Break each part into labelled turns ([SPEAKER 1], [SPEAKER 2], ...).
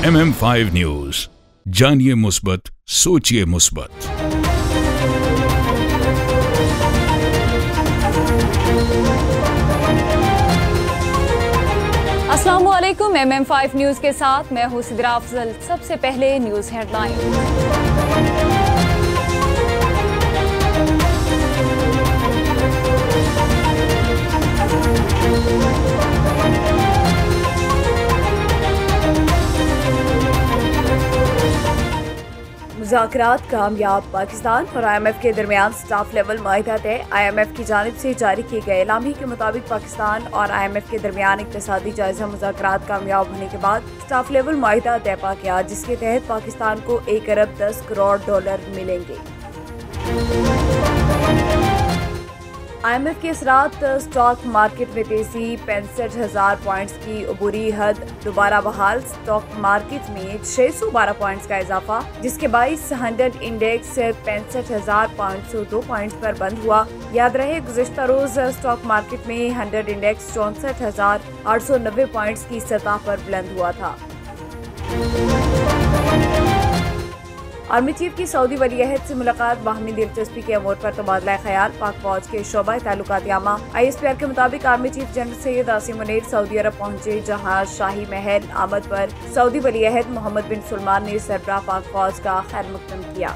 [SPEAKER 1] MM5 news, जानिए मुस्बत, सोचिए मुस्बत।
[SPEAKER 2] अस्सलामुअलैकुम। MM5 न्यूज के साथ मैं हूं सिद्रा अफजल। सबसे पहले न्यूज हेडलाइन। मुज़ाकरात कामयाब। पाकिस्तान और IMF के दरमियान स्टाफ लेवल माहिदा तय। IMF की जानिब से जारी किए गए एलामी के मुताबिक पाकिस्तान और IMF के दरमियान इक्तिसादी जायजा मुज़ाकरात कामयाब होने के बाद स्टाफ लेवल माहिदा तय पा गया, जिसके तहत पाकिस्तान को 1 अरब 10 करोड़ डॉलर मिलेंगे। IMF के असरात स्टॉक मार्केट में तेजी। 65,000 पॉइंट्स की अबूरी हद दोबारा बहाल। स्टॉक मार्केट में 612 पॉइंट्स का इजाफा, जिसके बाईस 100 इंडेक्स 65,502 पॉइंट्स पर बंद हुआ। याद रहे, गुज़िश्ता रोज स्टॉक मार्केट में 100 इंडेक्स 64,890 पॉइंट्स की सतह पर बुलंद हुआ था। आर्मी चीफ की सऊदी वलीअहद से मुलाकात। बाहमी दिलचस्पी के अमूर पर तबादला ख्याल। पाक फौज के शोबा ताल्लुकात यामा। ISPR के मुताबिक army chief general Syed Asim Munir Saudi Arab पहुंचे, जहां शाही महल आमद पर सऊदी वलीअहद मोहम्मद बिन सलमान ने सरबराह पाक फौज का खैर मकदम किया।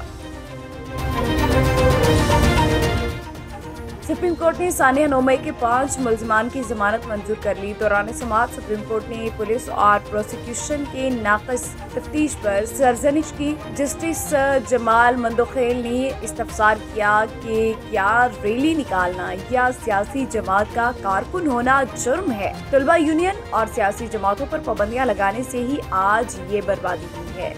[SPEAKER 2] सुप्रीम कोर्ट ने सानिया नोमई के 5 मुल्जिमान की जमानत मंजूर कर ली। दौरान समाअत सुप्रीम कोर्ट ने पुलिस और प्रोसिक्यूशन के नाक़िस तफ्तीश पर सरजनिश की। जस्टिस जमाल मंदोखेल ने इस्तफसार किया कि क्या रैली निकालना या सियासी जमात का कारकुन होना जुर्म है। तलबा यूनियन और सियासी जमातों पर पाबंदियां लगाने से ही आज ये बर्बादी हुई है।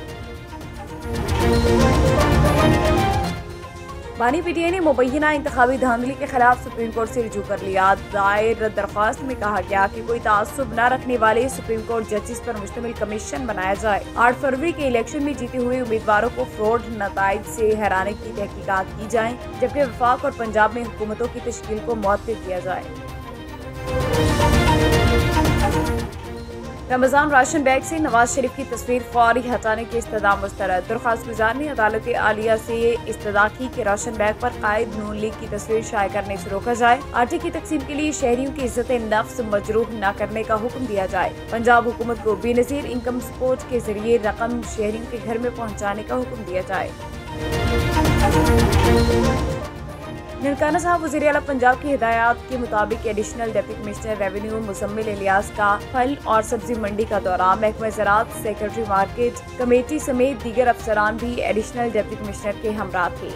[SPEAKER 2] बानी PTI ने मुबैना इंतखाबी धांधली के खिलाफ सुप्रीम कोर्ट से रुजू कर लिया। दायर दरख्वास्त में कहा गया कि कोई तासुब न रखने वाले सुप्रीम कोर्ट जजेस पर मुश्तमिल कमीशन बनाया जाए। 8 फरवरी के इलेक्शन में जीते हुए उम्मीदवारों को फ्रॉड नताइज से हराने की तहकीकात की जाए, जबकि वफाक और पंजाब में हुकूमतों की तश्कील को मुअत्तल किया जाए। रमजान राशन बैग से नवाज शरीफ की तस्वीर फौरी हटाने की इस्तदा मुस्तरद। दरख्वास्त गुजार ने अदालत आलिया से इस्तदा की कि राशन बैग पर कायद नून लीग की तस्वीर शाया करने से रोका जाए। आटे की तकसीम के लिए शहरियों की इज्जत नफ्स मजरूह न करने का हुक्म दिया जाए। पंजाब हुकूमत को बेनजीर इनकम सपोर्ट के जरिए रकम शहरियों के घर में पहुँचाने का हुक्म दिया जाए। ननकाना साहब वज़ीर आला पंजाब की हिदायत के मुताबिक additional deputy commissioner revenue Muzammil Ilyas का फल और सब्जी मंडी का दौरा। महकमा ज़राअत, सेक्रेटरी मार्केट कमेटी समेत दीगर अफसरान भी एडिशनल डिप्टी कमिश्नर के हमरा थे।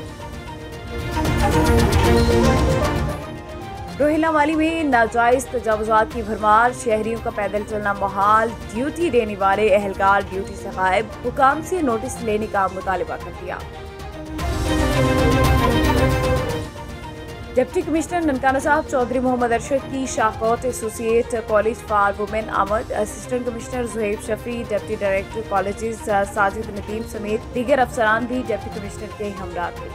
[SPEAKER 2] रोहिला वाली में नाजायज तजावुजात की भरमार। शहरियों का पैदल चलना मुहाल। ड्यूटी देने वाले एहलकार ड्यूटी से गायब। हुकाम से नोटिस लेने का मुतालबा कर दिया। डिप्टी कमिश्नर ननकाना साहब चौधरी मोहम्मद अरशद की शाखौत एसोसिएट कॉलेज फॉर वुमेन आमद। Assistant commissioner Zuhaib Shafi, deputy director colleges Sajid Nadeem समेत दीगर अफसरान भी डिप्टी कमिश्नर के हमरा थे।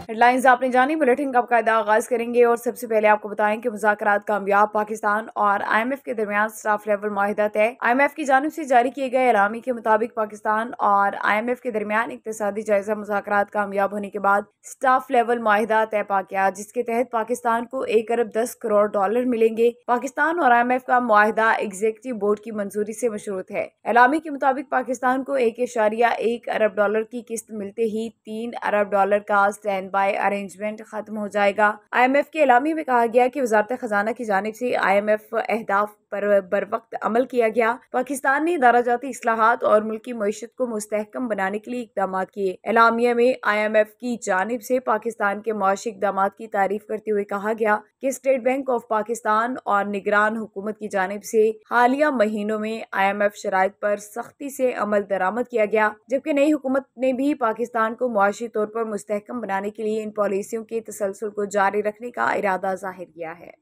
[SPEAKER 2] हेडलाइंस आपने जानी। बुलेटिन का बाकायदा आगाज करेंगे और सबसे पहले आपको बताएं कि मुज़ाकरात कामयाब। पाकिस्तान और IMF के दरमियान स्टाफ लेवल माहिदा तय। IMF की जानिब से जारी किए गए एलामी के मुताबिक पाकिस्तान और IMF के दरमियान इक्तिसादी जायजा मुज़ाकरात कामयाब होने के बाद स्टाफ लेवल माहिदा तय पा गया, जिसके तहत पाकिस्तान को 1 अरब 10 करोड़ डॉलर मिलेंगे। पाकिस्तान और IMF का मुआहिदा एग्जीक्यूटिव बोर्ड की मंजूरी से मशरूत है। एलामी के मुताबिक पाकिस्तान को 1.1 अरब डॉलर की किस्त मिलते ही 3 अरब डॉलर का स्टैंड बाय अरेंजमेंट खत्म हो जाएगा। IMF के एलामी में कहा गया कि वजारत खजाना की जानिब से IMF अहदाफ पर बर वक्त अमल किया गया। पाकिस्तान ने दाराजाती इस्लाहात और मुल्की मईशत को मुस्तहकम बनाने के लिए इकदाम किए। एलामिया में IMF की जानिब से पाकिस्तान के मुआशी इकदाम की तारीफ करते हुए कहा गया कि स्टेट बैंक ऑफ पाकिस्तान और निगरान हुकूमत की जानिब से हालिया महीनों में IMF शराइत पर सख्ती से अमल दरामद किया गया, जबकि नई हुकूमत ने भी पाकिस्तान को मुआशी तौर पर मुस्तहकम बनाने के लिए इन पॉलिसियों के तसलसल को जारी रखने का इरादा जाहिर किया है।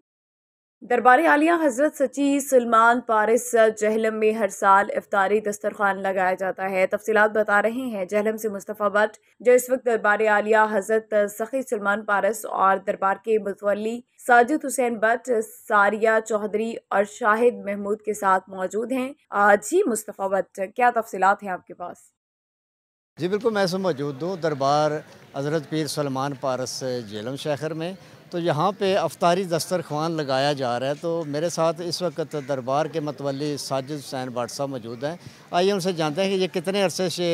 [SPEAKER 2] दरबार आलिया हजरत सची सलमान पारिस जहलम में हर साल इफ्तारी दस्तरखान लगाया जाता है। तफसीलात बता रहे हैं जहलम से मुस्तफ़ा भट्ट, जो इस वक्त दरबार आलिया हजरत सखी सलमान पारिस और दरबार के मुतवल्ली साजिद हुसैन भट्ट, सारिया चौधरी और शाहिद महमूद के साथ मौजूद हैं। जी मुस्तफ़ा भट्ट, क्या तफसीलात हैं आपके पास?
[SPEAKER 3] जी बिल्कुल, मैं इसमें मौजूद हूँ दरबार हज़रत पीर सलमान पारस झेलम शहर में। तो यहाँ पे अफ्तारी दस्तरखान लगाया जा रहा है। तो मेरे साथ इस वक्त दरबार के मतवल्ली साजिद हुसैन भट्ट साहब मौजूद हैं। आइए उनसे जानते हैं कि ये कितने अरसे से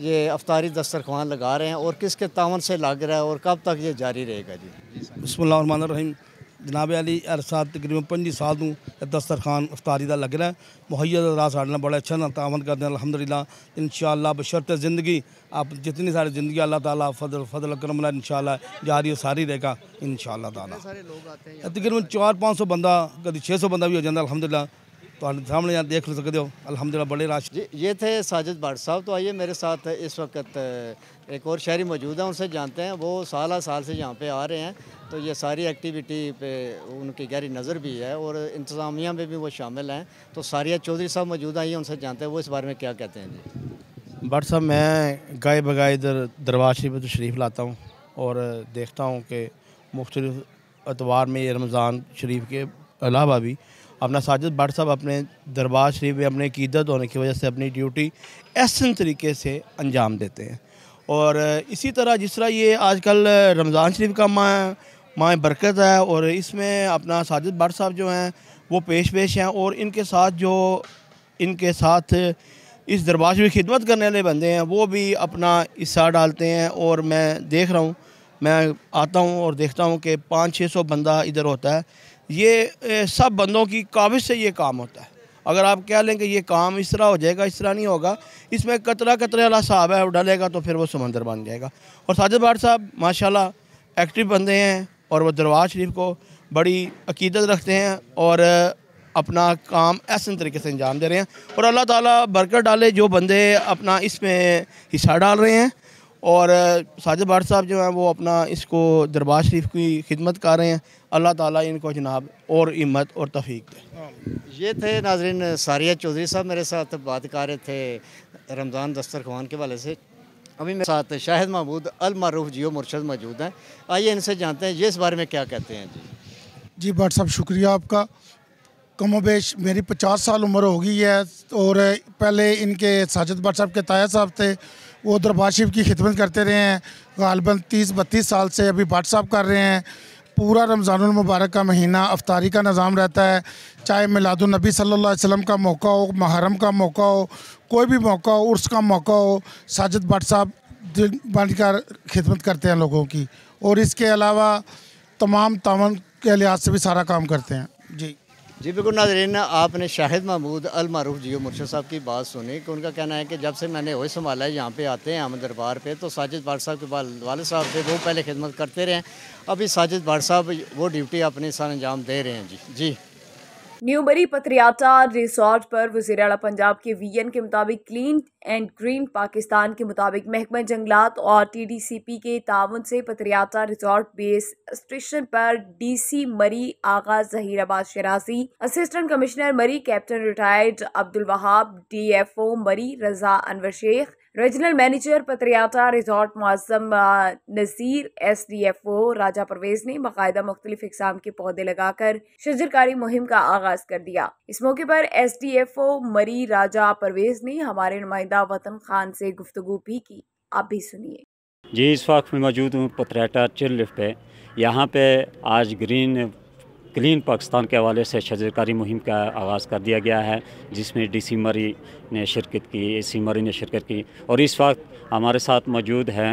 [SPEAKER 3] ये अफ्तारी दस्तरखान लगा रहे हैं और किसके तावन से लग रहा है और कब तक ये जारी रहेगा। जी
[SPEAKER 4] बिस्मिल्लाहिर्रहमानिर्रहीम। जनाब अली साहब तकरीबन 25 साल तू दस्तरखान अफ्तारी का लग रहा है। मुहैया राह साढ़े बड़ा अच्छा ना तावन करते हैं अल्हम्दुलिल्लाह। इंशाअल्लाह बशर्ते ज़िंदगी आप जितनी सारी ज़िंदगी अल्लाह ताला फजल करम इंशाअल्लाह जारी सारी रहेगा इंशाअल्लाह ताला। तकरीबन 400-500 बंदा कभी 600 बंदा भी हो जाता अल्हम्दुलिल्लाह। तो सामने यहाँ देख सकते हो अल्हम्दुलिल्लाह बड़े राश।
[SPEAKER 3] जी ये थे साजिद भट्ट साहब। तो आइए मेरे साथ इस वक्त एक और शहरी मौजूद हैं, उनसे जानते हैं। वो साल से यहाँ पे आ रहे हैं, तो ये सारी एक्टिविटी पे उनकी गहरी नज़र भी है और इंतज़ामिया में भी वो शामिल हैं। तो सारिया चौधरी साहब मौजूद हैं, उनसे जानते हैं वो इस बारे में क्या कहते हैं। जी
[SPEAKER 4] भट्ट साहब, मैं गाय बगाए इधर दरबार शरीफ लाता हूँ और देखता हूँ कि मुख्तलिफ अतवार में ये रमज़ान शरीफ के अलावा भी अपना साजिद भट्ट साहब अपने दरबार शरीफ में अपने क़ीदत होने की वजह से अपनी ड्यूटी एहसन तरीके से अंजाम देते हैं। और इसी तरह जिस तरह ये आजकल रमज़ान शरीफ का माह बरकत है और इसमें अपना साजिद भट्ट साहब जो हैं वो पेश हैं और इनके साथ इस दरबार शरीफ की खिदमत करने वाले बंदे हैं वो भी अपना हिस्सा डालते हैं। और मैं देख रहा हूँ, मैं आता हूँ और देखता हूँ कि 500-600 बंदा इधर होता है। ये सब बंदों की काबिज से ये काम होता है। अगर आप कह लें कि ये काम इस तरह हो जाएगा, इस तरह नहीं होगा। इसमें कतरा वाला साहब है, डालेगा तो फिर वो समंदर बन जाएगा। और साजिद भट्ट साहब माशाल्लाह एक्टिव बंदे हैं और वो दरबार शरीफ को बड़ी अकीदत रखते हैं और अपना काम ऐसे तरीके से अंजाम दे रहे हैं। और अल्लाह ताला बरकत डाले जो बंदे अपना इसमें हिस्सा डाल रहे हैं। और साजिद भट्ट साहब जो हैं वो अपना इसको दरबार शरीफ की खिदमत कर रहे हैं। अल्लाह ताला इनको जनाब और हिम्मत और तौफीक दे।
[SPEAKER 3] ये थे नाजरीन सारिया चौधरी साहब मेरे साथ बात कर रहे थे रमज़ान दस्तरखान के वाले से। अभी मेरे साथ शाहिद महमूद अल मारूफ जियो मुर्शद मौजूद हैं। आइए इनसे जानते हैं ये इस बारे में क्या कहते हैं।
[SPEAKER 5] जी भट्ट साहब, शुक्रिया आपका। कमोबेश मेरी 50 साल उम्र हो गई है और पहले इनके साजिद भट्ट साहब के ताया साहब थे, वो दरबार शरीफ की खिदमत करते रहे हैं गालिबन 30-32 साल से। अभी भट्ट साहब कर रहे हैं। पूरा रमज़ानुल मुबारक का महीना अफ्तारी का निज़ाम रहता है, चाहे मिलादुन नबी सल्लल्लाहु अलैहि वसल्लम का मौका हो, मुहर्रम का मौका हो, कोई भी मौका हो, उर्स का मौका हो, साजिद भट्ट साहब दिन बनकर खिदमत करते हैं लोगों की। और इसके अलावा तमाम तावन के लिहाज से भी सारा काम करते हैं। जी
[SPEAKER 3] बिल्कुल नाज़रीन, आपने शाहिद महमूद अल मारूफ जियो मुर्शद साहब की बात सुनी कि उनका कहना है कि जब से मैंने वही संभाला है, यहाँ पे आते हैं हम दरबार पे, तो साजिद भट्ट साहब के वाले साहब थे वो पहले खिदमत करते रहे। अभी साजिद भट्ट साहब वो ड्यूटी अपने साथ अंजाम दे रहे हैं। जी
[SPEAKER 2] न्यू बरी पत्रियाटा रिसोर्ट पर वज़ीर आला पंजाब के वीएन के मुताबिक क्लीन एंड ग्रीन पाकिस्तान के मुताबिक महकमा जंगलात और टीडीसीपी के ताउन से पत्रियाटा रिसोर्ट बेस स्टेशन पर DC Murree Agha Zahirabad Shirazi, assistant commissioner Murree captain retired Abdul Wahab, DFO Murree Raza Anwar Sheikh, regional manager Patriata resort Moazzam Nazir, SDFO Raja Parvez ने बाकायदा मुख्तलिफ इकसाम के पौधे लगाकर शजरकारी मुहिम का आगाज कर दिया। इस मौके पर एसडीएफओ मरी राजा परवेज ने हमारे नुमाइंदा वतन खान से गुफ्तगू भी की। आप भी सुनिए।
[SPEAKER 6] जी इस वक्त मैं मौजूद हूँ पत्रियाटा चिल लिफ्ट पे। यहाँ पे आज क्लीन पाकिस्तान के हवाले से शजरकारी मुहिम का आगाज़ कर दिया गया है, जिसमें डीसी मरी ने शिरकत की, एसी मरी ने शिरकत की। और इस वक्त हमारे साथ मौजूद हैं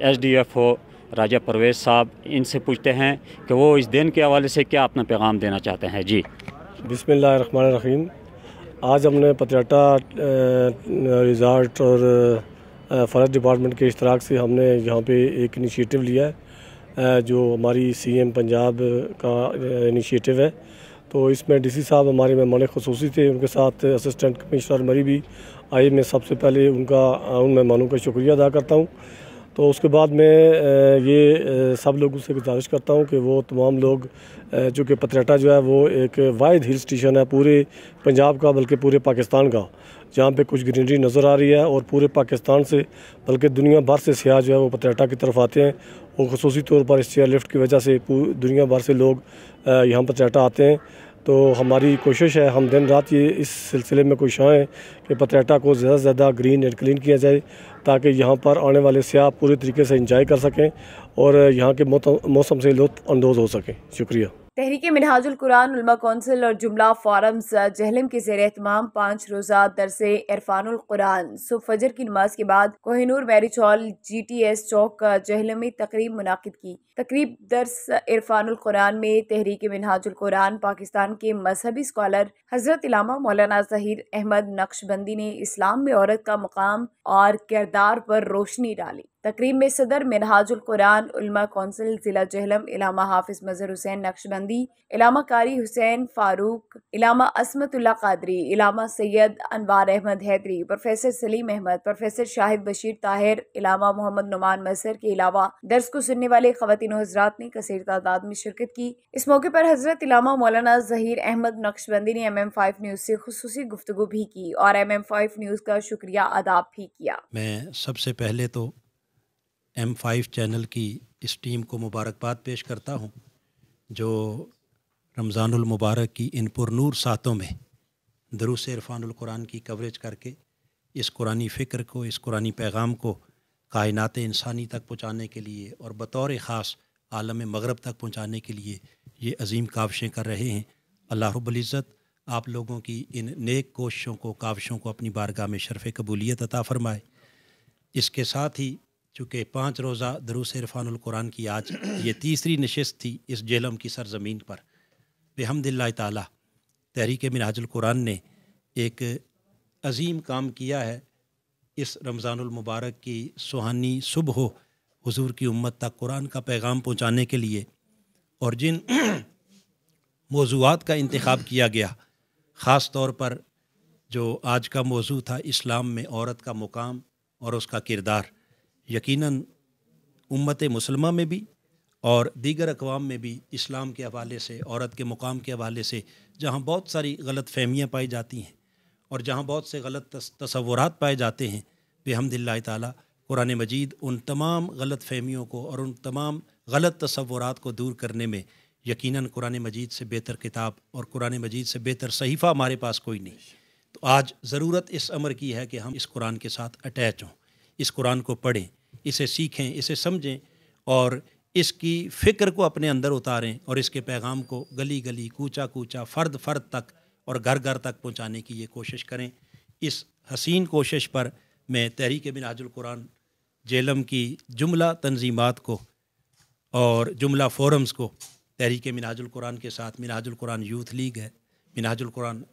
[SPEAKER 6] एसडीएफओ राजा परवेज़ साहब। इनसे पूछते हैं कि वो इस दिन के हवाले से क्या अपना पैगाम देना चाहते हैं। जी
[SPEAKER 7] बिस्मिल्लाहिर्रहमानिर्रहीम। आज हमने पत्रियाटा रिजॉर्ट और फॉरेस्ट डिपार्टमेंट के इश्तराक से हमने यहाँ पे एक इनिशिएटिव लिया है जो हमारी सीएम पंजाब का इनिशिएटिव है। तो इसमें डीसी साहब हमारे मेहमान ख़ुसूसी थे, उनके साथ असिस्टेंट कमिश्नर मरी भी आए। मैं सबसे पहले उन मेहमानों का शुक्रिया अदा करता हूँ। तो उसके बाद मैं ये सब लोगों से गुजारिश करता हूँ कि वो तमाम लोग, चूँकि पतराटा जो है वो एक वाहिद हिल स्टेशन है पूरे पंजाब का, बल्कि पूरे पाकिस्तान का, जहाँ पे कुछ ग्रीनरी नज़र आ रही है, और पूरे पाकिस्तान से बल्कि दुनिया भर से सियाह जो है वो पतराटा की तरफ आते हैं, और ख़ुसूसी तौर पर इस चेयर लिफ्ट की वजह से दुनिया भर से लोग यहाँ पतराटा आते हैं। तो हमारी कोशिश है, हम दिन रात ये इस सिलसिले में कोशिश हैं कि पतराटा को ज़्यादा से ज़्यादा ग्रीन एंड क्लीन किया जाए, ताकि यहाँ पर आने वाले सियाह पूरे तरीके से इंजॉय कर सकें और यहाँ के मौसम से लुत्फ़ अंदोज़ हो सकें। शुक्रिया।
[SPEAKER 2] तहरीक मिनहाजुल कुरान उलमा कौंसिल और जुमला फोरम्स जहलम के ज़ेर एहतमाम 5 रोज़ा दरसे इरफानुल कुरान सुबह फजर की नमाज के बाद कोहिनूर मैरिज हॉल GTS चौक जहलम में तकरीब मुनाकिद की। तकरीब दर्स इरफानुल कुरान में तहरीक मिनहाजुल कुरान पाकिस्तान के मजहबी स्कॉलर हजरत इलामा मौलाना ज़हीर अहमद नक्शबंदी ने इस्लाम में औरत का मुकाम और किरदार पर रोशनी डाली। तकरीब में सदर मिनहाजुल कुरान उलमा कौंसिल जिला जहलम इलामा हाफिज मजहर हुसैन नक्शबंदी, इलामा कारी हुसैन फारूक, इलामा असमतुल्ला कादरी, इलामा सैयद अनवार अहमद हैदरी, प्रोफेसर सलीम अहमद, प्रोफेसर शाहिद बशीर ताहिर, इलामा मोहम्मद नुमान मसर के अलावा दर्स को सुनने वाले खवातीन हजरात ने कसीर तादाद में शिरकत की। इस मौके पर हजरत इलामा मौलाना ज़हीर अहमद नक्शबंदी ने MM5 न्यूज़ से खुसूसी गुफ्तगू भी की और MM5 न्यूज़ का शुक्रिया अदा भी किया।
[SPEAKER 8] मैं सबसे पहले तो M5 चैनल की इस टीम को मुबारकबाद पेश करता हूँ, जो रमज़ानुल मुबारक की इन पुरनूर सातों में दुरूस इरफानुल कुरान की कवरेज करके इस कुरानी फ़िक्र को, इस कुरानी पैगाम को कायनात इंसानी तक पहुँचाने के लिए और बतौर ख़ास आलम मग़रब तक पहुँचाने के लिए ये अजीम काविशें कर रहे हैं। अल्लाह रब्बुल इज़्ज़त आप लोगों की इन नेक कोशिशों को, काविशों को अपनी बारगाह में शर्फ़ कबूलियत अता फ़रमाए। इसके साथ ही चूँकि 5 रोज़ा दुरूस इरफानुल कुरान की आज ये तीसरी नशिस्त थी इस जेलम की सरज़मीन पर, बिहम्दिल्लाह ताला तहरीक मिनहाजुल कुरान ने एक अजीम काम किया है। इस रमज़ानुल मुबारक की सुहानी सुबह हुजूर की उम्मत तक कुरान का पैगाम पहुँचाने के लिए और जिन मौज़ूआत का इंतखाब किया गया, ख़ास तौर पर जो आज का मौजू था इस्लाम में औरत का मुकाम और उसका किरदार, यकीनन उम्मत मुसलमा में भी और दीगर अक़वाम में भी इस्लाम के हवाले से, औरत के मुकाम के हवाले से जहाँ बहुत सारी गलत फ़हमियाँ पाई जाती हैं और जहाँ बहुत से गलत तसव्वुरात पाए जाते हैं, बिहम्दिल्लाह ताला कुरान मजीद उन तमाम गलत फ़हमियों को और उन तमाम गलत तसव्वुरात को दूर करने में यकीनन कुरान मजीद से बेहतर किताब और कुरान मजीद से बेहतर सहीफ़ा हमारे पास कोई नहीं। तो आज ज़रूरत इस अमर की है कि हम इस कुरान के साथ अटैच हों, इस कुरान को पढ़ें, इसे सीखें, इसे समझें और इसकी फ़िक्र को अपने अंदर उतारें और इसके पैगाम को गली गली, कूचा कूचा, फ़र्द फ़र्द तक और घर घर तक पहुँचाने की ये कोशिश करें। इस हसीन कोशिश पर मैं तहरीक मिनहाजुल कुरान जेलम की जुमला तंजीमात को और जुमला फोरम्स को, तहरीक मिनहाजुल कुरान के साथ मिनहाजुल कुरान यूथ लीग है, मिनहाजुल कुरान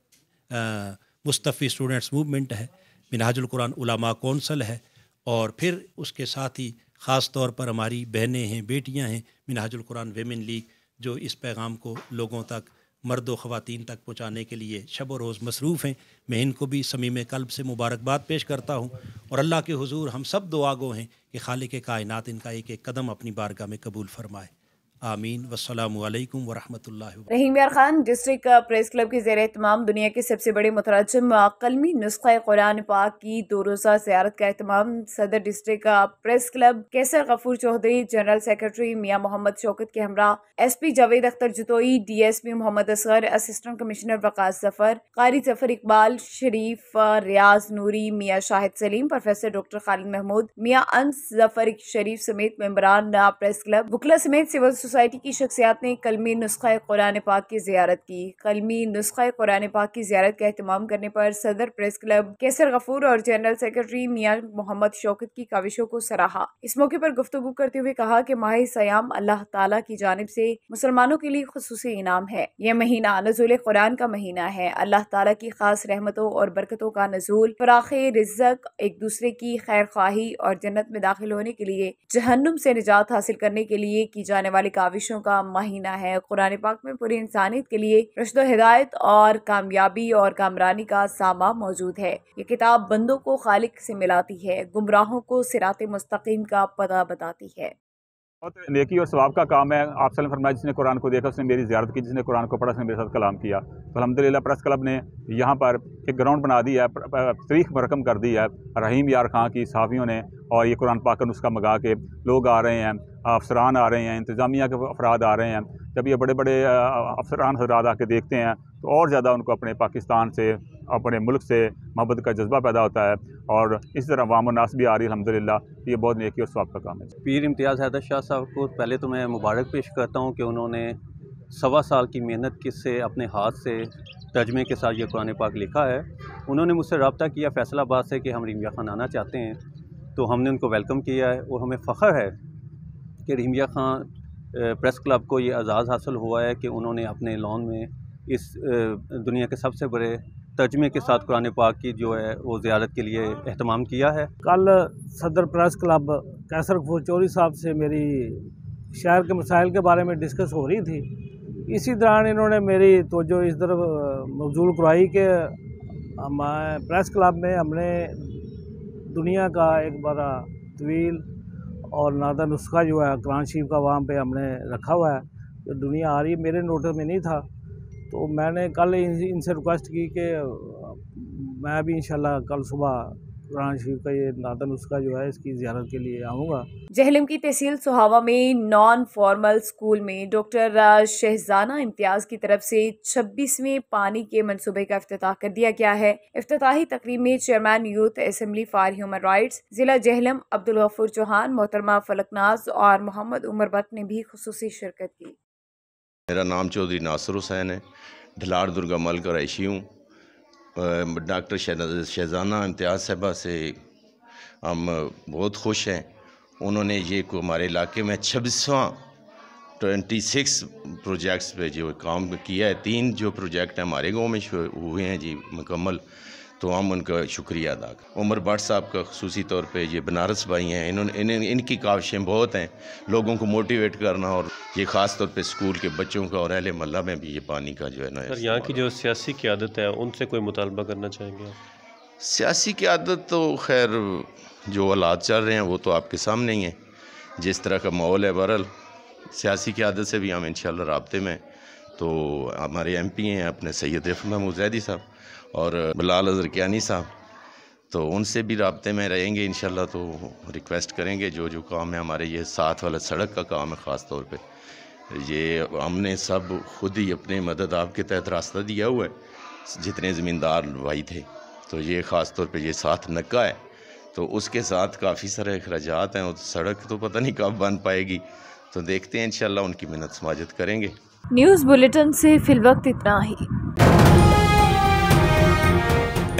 [SPEAKER 8] मुस्तफ़ी स्टूडेंट्स मूवमेंट है, मिनहाजुल कुरान उलमा कौंसिल है और फिर उसके साथ ही ख़ास तौर पर हमारी बहनें हैं, बेटियां हैं, मिनहाजुल कुरान वेमेन लीग, जो इस पैगाम को लोगों तक, मर्द व ख़वातीन तक पहुँचाने के लिए शब व रोज़ मसरूफ़ हैं। मैं इनको भी समीम कल्ब से मुबारकबाद पेश करता हूँ और अल्लाह के हुजूर हम सब दुआ गो हैं कि खालिक कायनात इनका एक एक कदम अपनी बारगाह में कबूल फरमाए। आमीन। वस्सलामु अलैकुम वरहमतुल्लाहि।
[SPEAKER 2] रहीम यार खान डिस्ट्रिक्ट प्रेस क्लब के ज़ेर एहतमाम दुनिया के सबसे बड़े मुतरजम कलमी नुस्ख़ा कुरान पाक की 2 रोज़ा ज़ियारत का एहतमाम सदर district press club Qaiser Ghafoor Chaudhry, general secretary Mian Muhammad Shaukat के हमरा SP Javed Akhtar Jatoi, DSP Muhammad Asghar, assistant commissioner Waqas Zafar, Qari Zafar Iqbal, Sharif Riaz Noori, Mian Shahid Saleem, professor doctor Khalid Mahmood, Mian Ans Zafar शरीफ समेत मेंबरान प्रेस क्लब वकला समेत सिविल सोसाइटी की शख्सियात ने कलमी नुस्ख़ा कुरान पाक की ज़ियारत की। कलमी नुस्ख़ा कुरान पाक की ज़ियारत का एहतमाम करने पर सदर प्रेस क्लब कैसर गफूर और जनरल सेक्रेटरी मियाँ मोहम्मद शौकत की काविशों को सराहा। इस मौके पर गुफ्तगू करते हुए कहा कि माह सयाम अल्लाह ताला की जानिब से मुसलमानों के लिए खुसूसी इनाम है। यह महीना नज़ुल कुरान का महीना है। अल्लाह ताला की खास रहमतों और बरकतों का नज़ूल, फराखे रिज़्क़, एक दूसरे की खैर ख्वाही और जन्नत में दाखिल होने के लिए, जहन्नुम से निजात हासिल करने के लिए की जाने वाली काविशों का महीना है। कुरान पाक में पूरी इंसानियत के लिए रुश्द हिदायत और कामयाबी और कामरानी का सामा मौजूद है। ये किताब बंदों को खालिक से मिलाती है, गुमराहों को सिराते मुस्तकीम का पता बताती है।
[SPEAKER 9] बहुत नेकी और सवाब का काम है। आप सल्लल्लाहु अलैहि वसल्लम फरमाया, जिसने कुरान को देखा उसने मेरी ज़ियारत की, जिसने कुरान को पढ़ा उसने मेरे साथ कलाम किया। तो अल्हम्दुलिल्लाह प्रेस क्लब ने यहाँ पर एक ग्राउंड बना दी है, तारीख मरकम कर दी है रहीम यार खां की सहाफ़ियों ने, और ये कुरान पाक का नुस्खा मंगा के लोग आ रहे हैं, अफसरान आ रहे हैं, इंतज़ामिया के अफराद आ रहे हैं। जब ये बड़े बड़े अफसरान हज़रात आके देखते हैं तो और ज़्यादा उनको अपने पाकिस्तान से, अपने मुल्क से मोहब्बत का जज्बा पैदा होता है, और इस तरह अवाम नास भी आ रही है अल्हम्दुलिल्लाह। ये बहुत नेकी और सवाब का काम है।
[SPEAKER 10] पीर इम्तियाज़ हैदर शाह साहब को पहले तो मैं मुबारक पेश करता हूँ कि उन्होंने 1.25 साल की मेहनत से अपने हाथ से तर्जमे के साथ ये कुरान पाक लिखा है। उन्होंने मुझसे रब्ता किया फैसलाबाद से कि हम रहीमिया खान आना चाहते हैं, तो हमने उनको वेलकम किया है और हमें फ़ख्र है कि रहीमिया खान प्रेस क्लब को ये एजाज़ हासिल हुआ है कि उन्होंने अपने लॉन में इस दुनिया के सबसे बड़े तर्जमे के साथ कुरान पाक की जो है वो ज़ियारत के लिए एहतमाम किया है।
[SPEAKER 11] कल सदर प्रेस क्लब कैसर गफूर चौधरी साहब से मेरी शहर के मसाइल के बारे में डिस्कस हो रही थी। इसी दौरान इन्होंने मेरी तवज्जो इस तरफ मबजूल करवाई कि प्रेस क्लब में हमने दुनिया का एक बड़ा तवील और नादा नुस्खा जो है कुरान शरीफ का वहाँ पे हमने रखा हुआ है, जो दुनिया आ रही है, मेरे नोटिस में नहीं था। तो मैंने कल इनसे रिक्वेस्ट की कि मैं भी इंशाल्लाह कल सुबह कुरान शरीफ का ये नादा नुस्खा जो है इसकी ज़ियारत के लिए आऊँगा।
[SPEAKER 2] जहलम की तहसील सोहावा में नॉन फॉर्मल स्कूल में डॉक्टर शहजाना इम्तियाज़ की तरफ से 26वें पानी के मंसूबे का इफ्तिताह कर दिया गया है। इफ्तिताही तकरीब में chairman youth assembly for human rights ज़िला जहलम अब्दुल गफूर चौहान, मोहतरमा फलकनाज और मोहम्मद उमर भट्ट ने भी खुसूसी शिरकत की।
[SPEAKER 12] मेरा नाम चौधरी नासिर हुसैन है, ढलाड़ दुर्गा मल का रईशी हूँ। डॉक्टर शहजाना इम्तियाज़ साहबा से हम बहुत खुश हैं। उन्होंने ये को हमारे इलाके में 26 प्रोजेक्ट्स पे जो काम किया है। 3 जो प्रोजेक्ट हैं हमारे गांव में हुए हैं जी मुकम्मल, तो हम उनका शुक्रिया अदा करें। उमर भट्ट साहब का खुसूसी तौर पे ये बनारस भाई हैं, इनकी काविशें बहुत हैं लोगों को मोटिवेट करना, और ये ख़ास तौर पे स्कूल के बच्चों का और अहले मोहल्ला में भी ये पानी का जो है ना।
[SPEAKER 13] सर, यहाँ की जो सियासी क़यादत है उनसे कोई मुतालबा करना चाहेंगे आप?
[SPEAKER 12] सियासी क़यादत तो खैर जो हालात चल रहे हैं वो तो आपके सामने ही हैं, जिस तरह का माहौल है। बहरहाल सियासी क़यादत से भी हम इंशाल्लाह राब्ते में, तो हमारे MP हैं अपने सैयद रिफ़त महमूद ज़ैदी साहब और बिलाल अज़हर कियानी साहब, तो उनसे भी राब्ते में रहेंगे इंशाल्लाह। तो रिक्वेस्ट करेंगे जो जो काम है हमारे, ये साथ वाला सड़क का काम है ख़ास तौर पे, ये हमने सब खुद ही अपने मदद आपके तहत रास्ता दिया हुआ है, जितने ज़मींदार भाई थे। तो ये ख़ास तौर पे ये साथ नक्का है, तो उसके साथ काफ़ी सारे अखराजात हैं, और सड़क तो पता नहीं कब बन पाएगी, तो देखते हैं इंशाल्लाह उनकी मेहनत समाजत करेंगे।
[SPEAKER 2] न्यूज़ बुलेटिन से फिलवक्त इतना ही।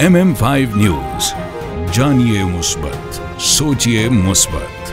[SPEAKER 1] MM5 न्यूज़, जानिए मुस्बत, सोचिए मुस्बत।